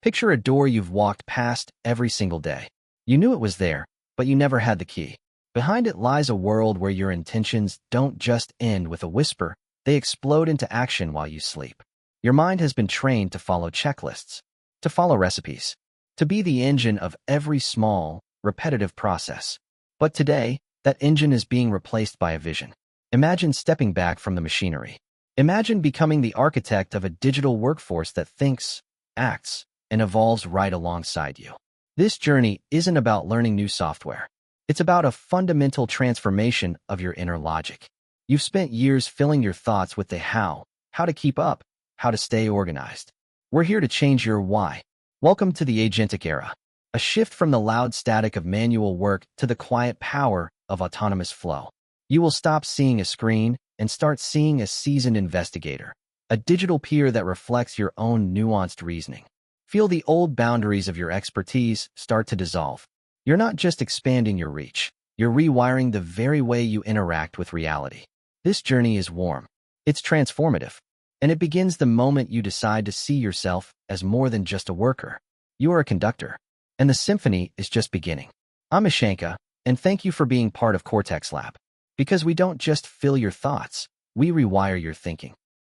Picture a door you've walked past every single day. You knew it was there, but you never had the key. Behind it lies a world where your intentions don't just end with a whisper, they explode into action while you sleep. Your mind has been trained to follow checklists, to follow recipes, to be the engine of every small, repetitive process. But today, that engine is being replaced by a vision. Imagine stepping back from the machinery. Imagine becoming the architect of a digital workforce that thinks, acts, and evolves right alongside you. This journey isn't about learning new software. It's about a fundamental transformation of your inner logic. You've spent years filling your thoughts with the how to keep up, how to stay organized. We're here to change your why. Welcome to the agentic era, a shift from the loud static of manual work to the quiet power of autonomous flow. You will stop seeing a screen and start seeing a seasoned investigator, a digital peer that reflects your own nuanced reasoning. Feel the old boundaries of your expertise start to dissolve. You're not just expanding your reach, you're rewiring the very way you interact with reality. This journey is warm, it's transformative, and it begins the moment you decide to see yourself as more than just a worker. You are a conductor, and the symphony is just beginning. I'm Ashanka, and thank you for being part of Cortex Lab. Because we don't just fill your thoughts, we rewire your thinking.